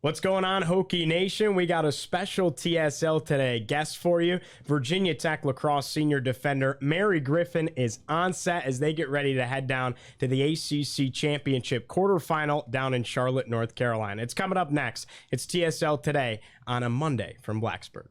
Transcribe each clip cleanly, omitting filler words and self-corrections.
What's going on, Hokie Nation? We got a special TSL today. Guest for you, Virginia Tech lacrosse senior defender Mary Griffin is on set as they get ready to head down to the ACC Championship quarterfinal down in Charlotte, North Carolina. It's coming up next. It's TSL today on a Monday from Blacksburg.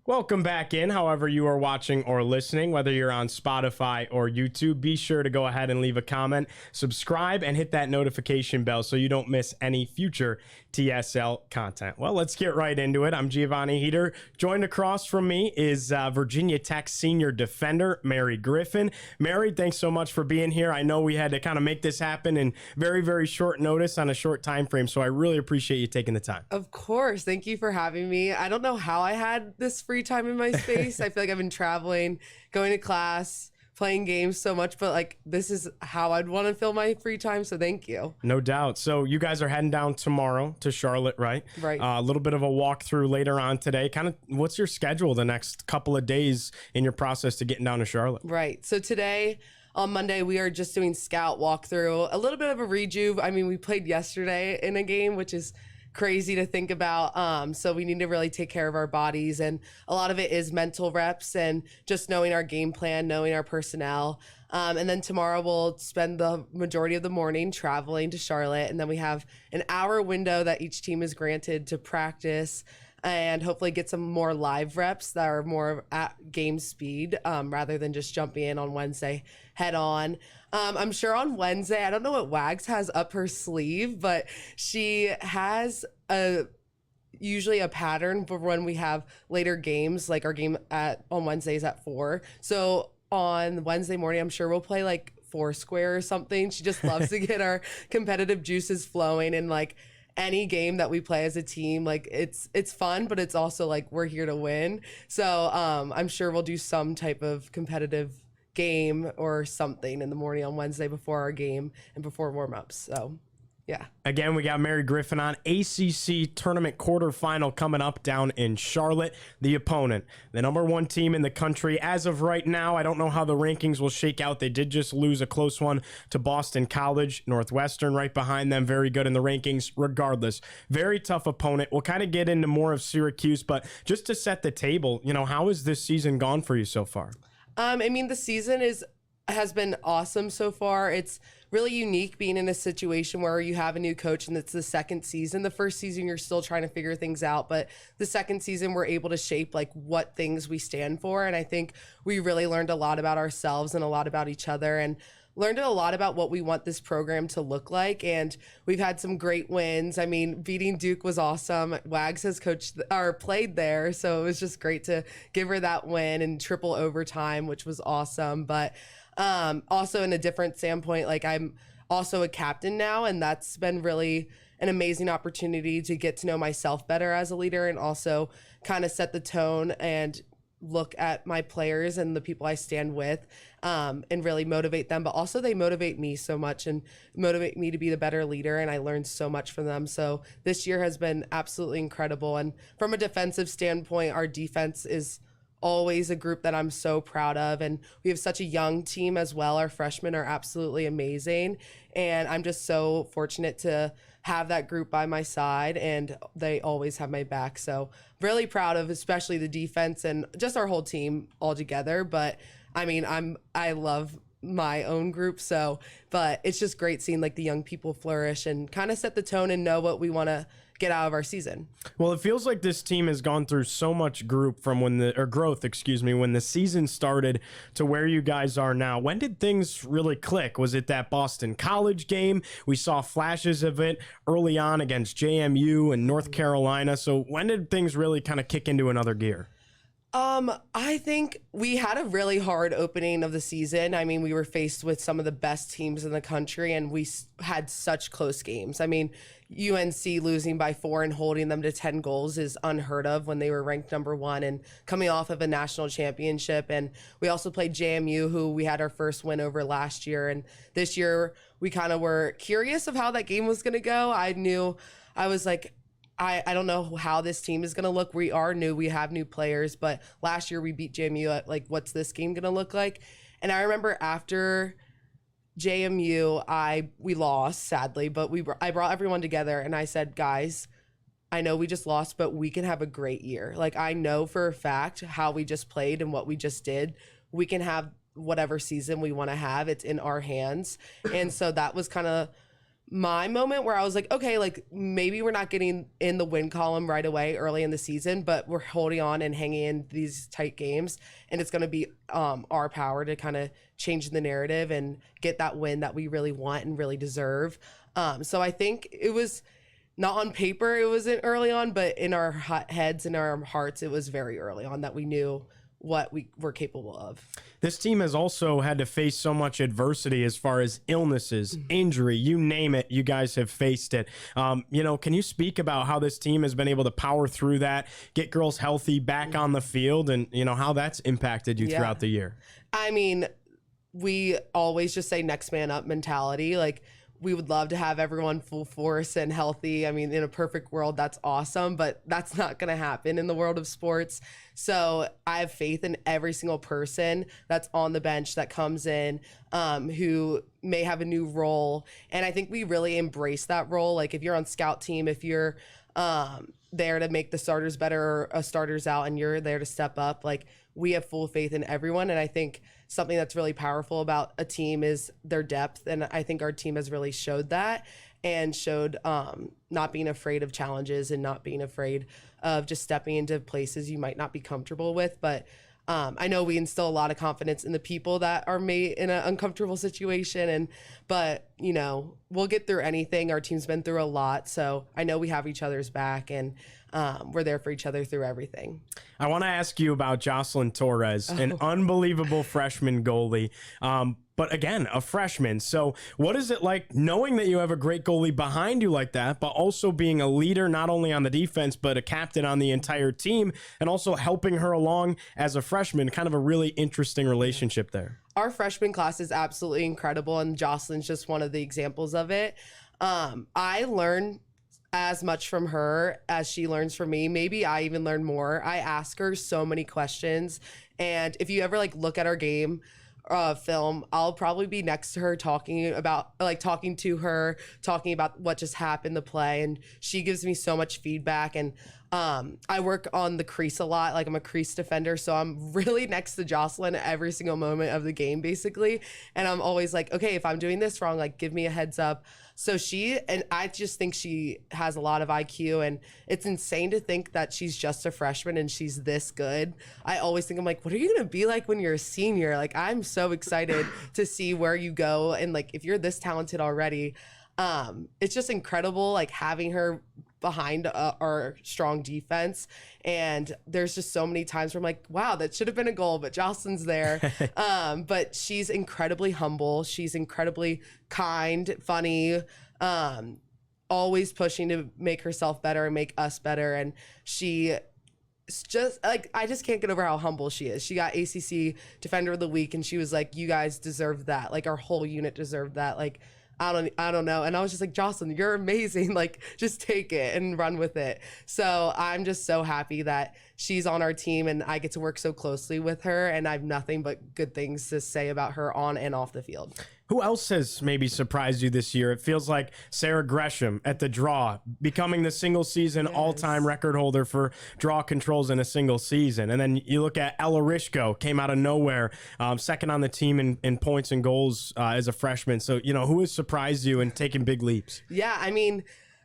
Welcome back in, however you are watching or listening, whether you're on Spotify or YouTube. Be sure to go ahead and leave a comment, subscribe, and hit that notification bell so you don't miss any future TSL content. Well, let's get right into it. I'm Giovanni Heater. Joined across from me is Virginia Tech senior defender Mary Griffin. Mary, thanks so much for being here. I know we had to kind of make this happen in very, very short notice on a short time frame, so I really appreciate you taking the time. Of course. Thank you for having me. I don't know how I had this free time in my space. I feel like I've been traveling, going to class, playing games so much, but like this is how I'd want to fill my free time. So thank you. No doubt. So you guys are heading down tomorrow to Charlotte, right? Right. A little bit of a walkthrough later on today. Kind of what's your schedule the next couple of days in your process to getting down to Charlotte? Right. So today on Monday, we are just doing scout walkthrough, a little bit of a rejuve. I mean, we played yesterday in a game, which is crazy to think about. So we need to really take care of our bodies. And a lot of it is mental reps and just knowing our game plan, knowing our personnel. And then tomorrow we'll spend the majority of the morning traveling to Charlotte. And then we have an hour window that each team is granted to practice and hopefully get some more live reps that are more at game speed rather than just jumping in on Wednesday head on. I'm sure on Wednesday, I don't know what Wags has up her sleeve, but she has usually a pattern for when we have later games, like our game on Wednesdays at 4. So on Wednesday morning, I'm sure we'll play like Foursquare or something. She just loves to get our competitive juices flowing, and like any game that we play as a team, like it's fun, but it's also like we're here to win. So I'm sure we'll do some type of competitive game or something in the morning on Wednesday before our game and before warm-ups. So yeah. Again, we got Mary Griffin on. ACC Tournament quarterfinal coming up down in Charlotte. The opponent, the number 1 team in the country as of right now. I don't know how the rankings will shake out. They did just lose a close one to Boston College. Northwestern right behind them. Very good in the rankings regardless. Very tough opponent. We'll kind of get into more of Syracuse, but just to set the table, how has this season gone for you so far? I mean, the season has been awesome so far. It's really unique being in a situation where you have a new coach and it's the second season. The first season, you're still trying to figure things out, but the second season, we're able to shape like what things we stand for. And I think we really learned a lot about ourselves and a lot about each other, and learned a lot about what we want this program to look like. And we've had some great wins. I mean, beating Duke was awesome. Wags has played there, so it was just great to give her that win and triple overtime, which was awesome. But also in a different standpoint, like I'm also a captain now, and that's been really an amazing opportunity to get to know myself better as a leader and also kind of set the tone and look at my players and the people I stand with and really motivate them. But also they motivate me so much and motivate me to be the better leader, and I learned so much from them. So this year has been absolutely incredible. And from a defensive standpoint, our defense is always a group that I'm so proud of, and we have such a young team as well. Our freshmen are absolutely amazing, and I'm just so fortunate to have that group by my side, and they always have my back. So really proud of especially the defense and just our whole team all together. But I mean, I love my own group, but it's just great seeing like the young people flourish and kind of set the tone and know what we want to get out of our season. Well, it feels like this team has gone through so much growth when the season started to where you guys are now. When did things really click? Was it that Boston College game? We saw flashes of it early on against JMU and North Carolina. So when did things really kind of kick into another gear? I think we had a really hard opening of the season. I mean, we were faced with some of the best teams in the country, and we had such close games. I mean, UNC losing by 4 and holding them to 10 goals is unheard of when they were ranked number 1 and coming off of a national championship. And we also played JMU, who we had our first win over last year. And this year we kind of were curious of how that game was going to go. I was like, I don't know how this team is going to look. We are new. We have new players, but last year we beat JMU at like, what's this game going to look like? And I remember after JMU, we lost sadly, but I brought everyone together and I said, guys, I know we just lost, but we can have a great year. Like, I know for a fact how we just played and what we just did. We can have whatever season we want to have. It's in our hands. And so that was kind of my moment where I was like, okay, like maybe we're not getting in the win column right away early in the season, but we're holding on and hanging in these tight games. And it's going to be our power to kind of change the narrative and get that win that we really want and really deserve. So I think it was not on paper, it wasn't early on, but in our heads and our hearts, it was very early on that we knew what we were capable of. This team has also had to face so much adversity as far as illnesses, injury, you name it, you guys have faced it. Can you speak about how this team has been able to power through that, get girls healthy back on the field, and how that's impacted you throughout the year? I mean, we always just say next man up mentality. Like, we would love to have everyone full force and healthy. I mean, in a perfect world, that's awesome, but that's not going to happen in the world of sports. So I have faith in every single person that's on the bench that comes in, who may have a new role. And I think we really embrace that role. Like, if you're on scout team, if you're there to make the starters better or starters out and you're there to step up, like, we have full faith in everyone. And I think something that's really powerful about a team is their depth. And I think our team has really showed that and showed not being afraid of challenges and not being afraid of just stepping into places you might not be comfortable with. But I know we instill a lot of confidence in the people that are made in an uncomfortable situation. But we'll get through anything. Our team's been through a lot. So I know we have each other's back, and we're there for each other through everything. I want to ask you about Jocelyn Torres, an unbelievable freshman goalie. But again, a freshman. So what is it like knowing that you have a great goalie behind you like that, but also being a leader, not only on the defense, but a captain on the entire team, and also helping her along as a freshman? Kind of a really interesting relationship there. Our freshman class is absolutely incredible, and Jocelyn's just one of the examples of it. I learn as much from her as she learns from me. Maybe I even learn more. I ask her so many questions, and if you ever look at our game film, I'll probably be next to her talking about what just happened, the play, and she gives me so much feedback. And I work on the crease a lot. Like, I'm a crease defender, so I'm really next to Jocelyn every single moment of the game, basically. And I'm always like, okay, if I'm doing this wrong, give me a heads up. So I just think she has a lot of IQ, and it's insane to think that she's just a freshman and she's this good. I always think, I'm like, what are you going to be like when you're a senior? Like, I'm so excited to see where you go. And if you're this talented already, it's just incredible, having her behind our strong defense. And there's just so many times where I'm like, wow, that should have been a goal, but Jocelyn's there. But she's incredibly humble. She's incredibly kind, funny, always pushing to make herself better and make us better. And she just I just can't get over how humble she is. She got ACC Defender of the Week, and she was like, you guys deserve that. Our whole unit deserved that. I don't know. And I was just like, Jocelyn, you're amazing. Just take it and run with it. So I'm just so happy that she's on our team and I get to work so closely with her, and I have nothing but good things to say about her on and off the field. Who else has maybe surprised you this year? It feels like Sarah Gresham at the draw, becoming the single season all-time record holder for draw controls in a single season. And then you look at Ella Rishko, came out of nowhere, second on the team in points and goals as a freshman. So, who has surprised you and taken big leaps? Yeah, I mean,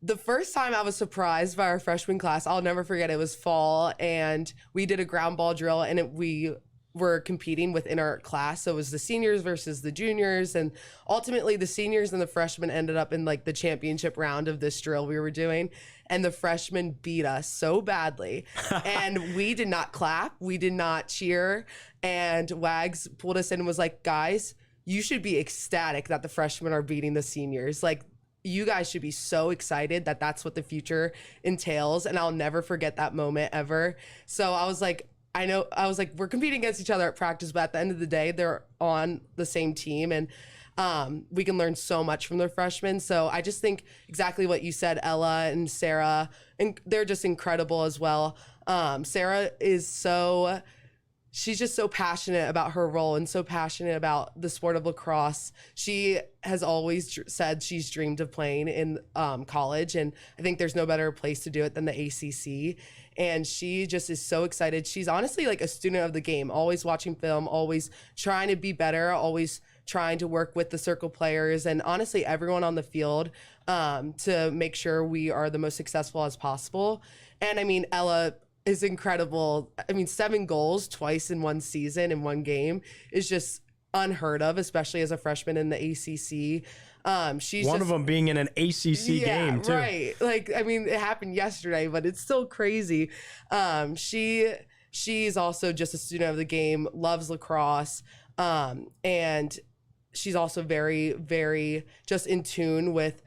the first time I was surprised by our freshman class, I'll never forget. It was fall, and we did a ground ball drill, and we were competing within our class. So it was the seniors versus the juniors, and ultimately the seniors and the freshmen ended up in the championship round of this drill we were doing, and the freshmen beat us so badly. And we did not clap, we did not cheer, and Wags pulled us in and was like, guys, you should be ecstatic that the freshmen are beating the seniors. You guys should be so excited that that's what the future entails. And I'll never forget that moment ever. So I was like, we're competing against each other at practice, but at the end of the day, they're on the same team. And we can learn so much from the freshmen. So I just think exactly what you said, Ella and Sarah, and they're just incredible as well. Sarah is she's just so passionate about her role and so passionate about the sport of lacrosse. She has always said she's dreamed of playing in college, and I think there's no better place to do it than the ACC. And she just is so excited. She's honestly like a student of the game, always watching film, always trying to be better, always trying to work with the circle players and honestly everyone on the field to make sure we are the most successful as possible. And I mean, Ella is incredible. I mean, 7 goals twice in one season in one game is just unheard of, especially as a freshman in the ACC. She's one of them being in an ACC game too. Right. Like, I mean, it happened yesterday, but it's still crazy. She's also just a student of the game, loves lacrosse, and she's also very, very just in tune with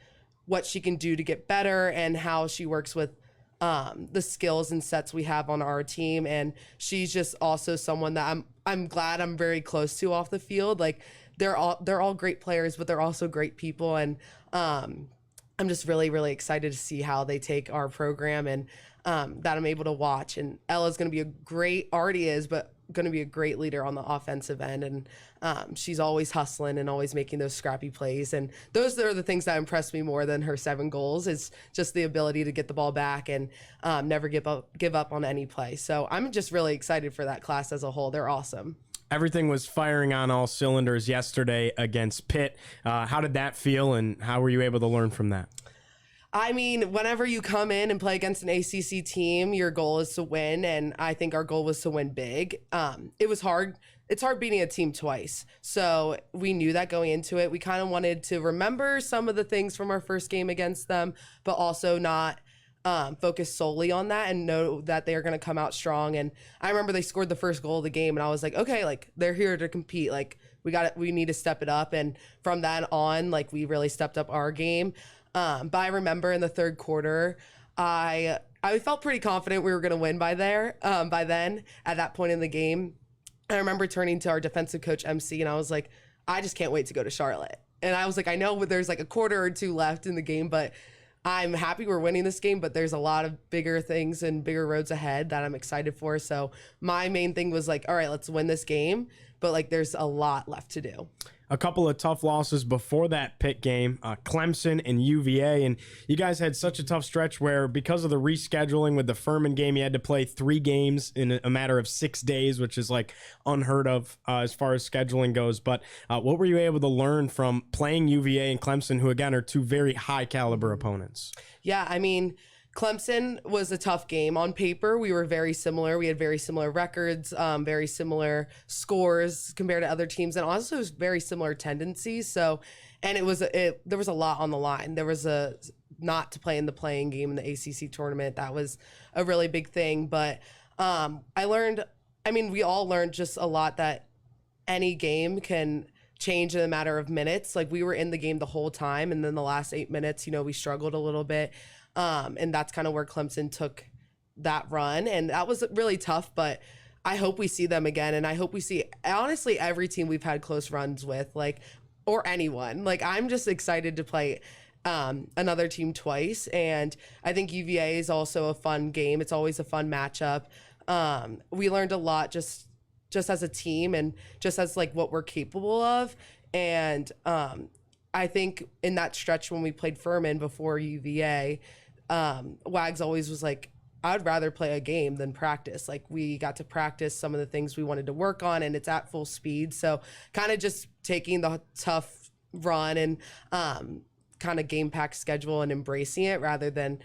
what she can do to get better and how she works with the skills and sets we have on our team. And she's just also someone that I'm glad I'm very close to off the field. Like they're all great players, but they're also great people. And I'm just really, really excited to see how they take our program and that I'm able to watch. And Ella's going to be already is, but going to be a great leader on the offensive end. And she's always hustling and always making those scrappy plays. And those are the things that impress me more than her 7 goals is just the ability to get the ball back and never give up on any play. So I'm just really excited for that class as a whole. They're awesome. Everything was firing on all cylinders yesterday against Pitt. How did that feel, and how were you able to learn from that? I mean, whenever you come in and play against an ACC team, your goal is to win, and I think our goal was to win big. It was hard. It's hard beating a team twice, so we knew that going into it. We kind of wanted to remember some of the things from our first game against them, but also not focus solely on that and know that they're going to come out strong. And I remember they scored the first goal of the game, and I was like, okay, like they're here to compete. Like we need to step it up. And from that on, like we really stepped up our game. But I remember in the third quarter, I felt pretty confident we were going to win by then at that point in the game. I remember turning to our defensive coach, MC, and I was like, I just can't wait to go to Charlotte. And I was like, I know there's like a quarter or 2 left in the game, but I'm happy we're winning this game, but there's a lot of bigger things and bigger roads ahead that I'm excited for. So my main thing was like, all right, let's win this game, but like there's a lot left to do. A couple of tough losses before that Pitt game, Clemson and UVA. And you guys had such a tough stretch where because of the rescheduling with the Furman game, you had to play 3 games in a matter of 6 days, which is like unheard of as far as scheduling goes. But what were you able to learn from playing UVA and Clemson, who again are 2 very high caliber opponents? Yeah, I mean, Clemson was a tough game. On paper, we were very similar. We had very similar records, very similar scores compared to other teams, and also very similar tendencies. So, and there was a lot on the line. There was not to play in the playing game in the ACC tournament. That was a really big thing. But we all learned just a lot that any game can change in a matter of minutes. Like we were in the game the whole time, and then the last 8 minutes, we struggled a little bit. And that's kind of where Clemson took that run. And that was really tough, but I hope we see them again. And I hope we see, honestly, every team we've had close runs with, like, or anyone. Like, I'm just excited to play another team twice. And I think UVA is also a fun game. It's always a fun matchup. We learned a lot just as a team and just as, like, what we're capable of. And I think in that stretch when we played Furman before UVA, Wags always was like, I'd rather play a game than practice. Like we got to practice some of the things we wanted to work on, and it's at full speed. So kind of just taking the tough run and kind of game pack schedule and embracing it rather than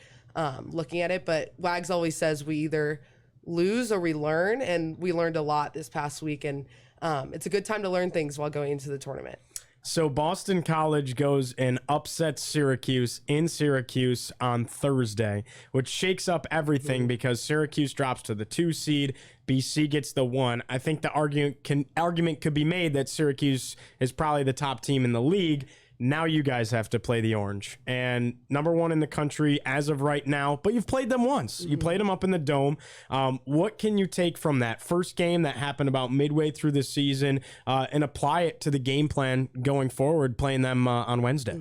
looking at it. But Wags always says we either lose or we learn, and we learned a lot this past week. And it's a good time to learn things while going into the tournament. So Boston College goes and upsets Syracuse in Syracuse on Thursday, which shakes up everything because Syracuse drops to the 2 seed, BC gets the 1. I think the argument could be made that Syracuse is probably the top team in the league. Now you guys have to play the Orange, and #1 in the country as of right now, but you've played them once. You played them up in the Dome. What can you take from that first game that happened about midway through the season and apply it to the game plan going forward, playing them on Wednesday?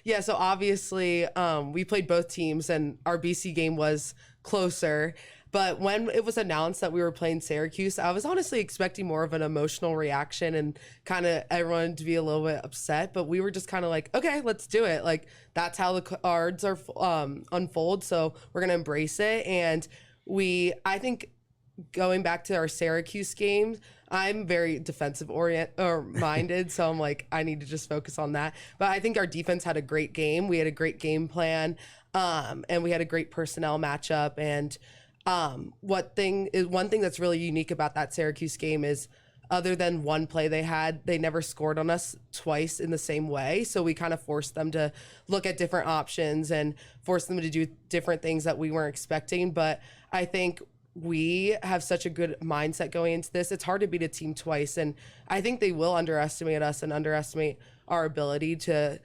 Yeah, so obviously we played both teams, and our BC game was closer. But when it was announced that we were playing Syracuse, I was honestly expecting more of an emotional reaction and kind of everyone to be a little bit upset. But we were just kind of like, okay, let's do it. Like, that's how the cards are unfold. So we're going to embrace it. And I think going back to our Syracuse games, I'm very defensive minded. So I'm like, I need to just focus on that. But I think our defense had a great game. We had a great game plan, and we had a great personnel matchup. And one thing that's really unique about that Syracuse game is, other than one play they never scored on us twice in the same way. So we kind of forced them to look at different options and forced them to do different things that we weren't expecting. But I think we have such a good mindset going into this. It's hard to beat a team twice, and I think they will underestimate us and underestimate our ability to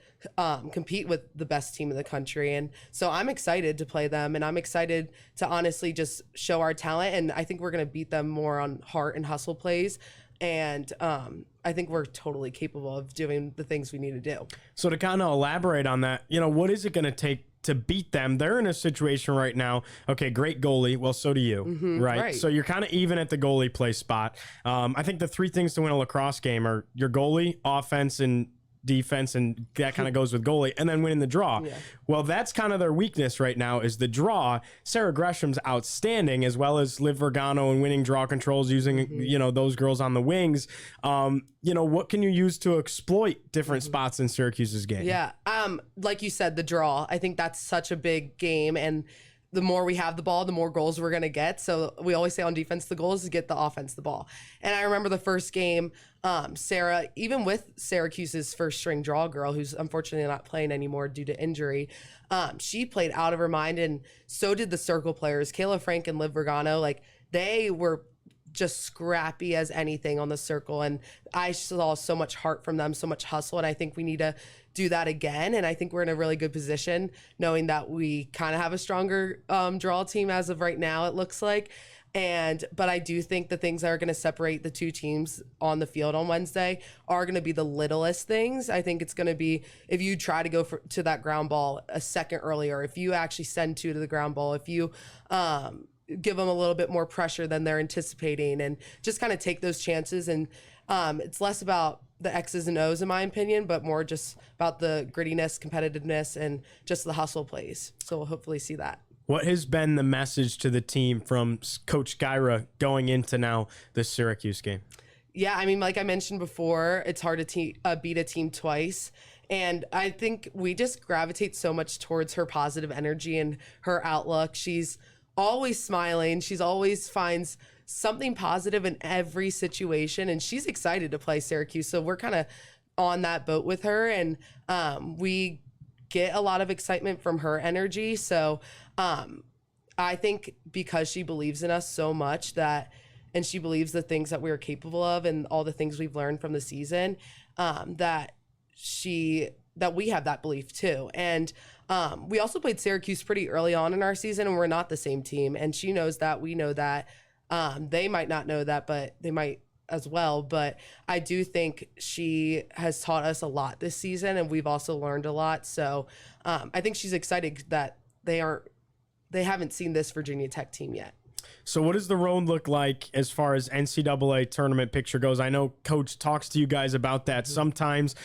compete with the best team in the country. And so I'm excited to play them, and I'm excited to honestly just show our talent. And I think we're going to beat them more on heart and hustle plays. And I think we're totally capable of doing the things we need to do. So to kind of elaborate on that, what is it going to take to beat them? They're in a situation right now. Okay, great goalie. Well, so do you, right? So you're kind of even at the goalie play spot. I think the 3 things to win a lacrosse game are your goalie, offense, and defense, and that kind of goes with goalie, and then winning the draw. Yeah. Well, that's kind of their weakness right now, is the draw. Sarah Gresham's outstanding, as well as Liv Vergano, and winning draw controls using those girls on the wings. What can you use to exploit different spots in Syracuse's game? Yeah, like you said, the draw. I think that's such a big game, and the more we have the ball, the more goals we're going to get. So we always say on defense, the goal is to get the offense the ball. And I remember the first game, Sarah, even with Syracuse's first string draw girl, who's unfortunately not playing anymore due to injury, she played out of her mind, and so did the circle players. Kayla Frank and Liv Vergano, like, they were just scrappy as anything on the circle. And I saw so much heart from them, so much hustle. And I think we need to do that again. And I think we're in a really good position, knowing that we kind of have a stronger draw team as of right now, it looks like. But I do think the things that are going to separate the 2 teams on the field on Wednesday are going to be the littlest things. I think it's going to be, if you try to go to that ground ball a second earlier, if you actually send 2 to the ground ball, if you give them a little bit more pressure than they're anticipating, and just kind of take those chances. And it's less about the X's and O's, in my opinion, but more just about the grittiness, competitiveness, and just the hustle plays. So we'll hopefully see that. What has been the message to the team from Coach Skyra going into now this Syracuse game? Yeah, I mean, like I mentioned before, it's hard to beat a team twice. And I think we just gravitate so much towards her positive energy and her outlook. She's always smiling. She's always finds something positive in every situation, and she's excited to play Syracuse. So we're kind of on that boat with her, and we get a lot of excitement from her energy. So I think because she believes in us so much, and she believes the things that we are capable of and all the things we've learned from the season, that we have that belief too. And we also played Syracuse pretty early on in our season, and we're not the same team. And she knows that, we know that. They might not know that, but they might as well. But I do think she has taught us a lot this season, and we've also learned a lot. So I think she's excited that they haven't seen this Virginia Tech team yet. So what does the road look like as far as NCAA tournament picture goes? I know Coach talks to you guys about that sometimes.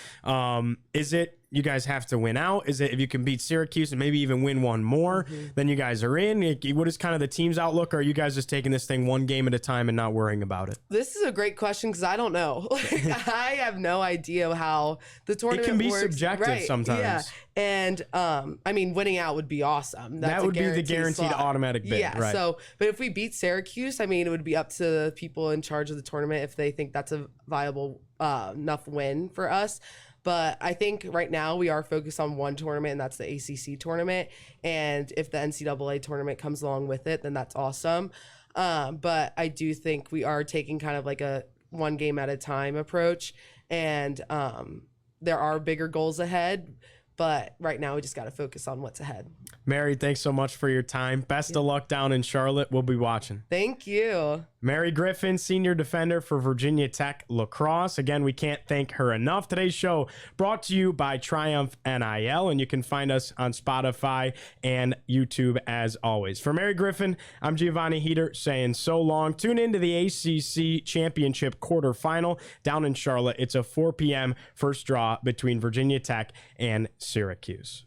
Is it you guys have to win out? Is it if you can beat Syracuse and maybe even win one more, then you guys are in? What is kind of the team's outlook? Or are you guys just taking this thing one game at a time and not worrying about it? This is a great question, because I don't know. I have no idea how the tournament works. It can be subjective sometimes. Yeah. And I mean, winning out would be awesome. That would be the guaranteed automatic bid. Yeah. Right. So, but if we beat Syracuse, I mean, it would be up to the people in charge of the tournament if they think that's a viable enough win for us. But I think right now we are focused on one tournament, and that's the ACC tournament. And if the NCAA tournament comes along with it, then that's awesome. But I do think we are taking kind of like a one game at a time approach. And there are bigger goals ahead. But right now, we just got to focus on what's ahead. Mary, thanks so much for your time. Best of luck down in Charlotte. We'll be watching. Thank you. Mary Griffin, senior defender for Virginia Tech Lacrosse. Again, we can't thank her enough. Today's show brought to you by Triumph NIL, and you can find us on Spotify and YouTube as always. For Mary Griffin, I'm Giovanni Heater saying so long. Tune into the ACC Championship quarterfinal down in Charlotte. It's a 4 p.m. first draw between Virginia Tech and Syracuse.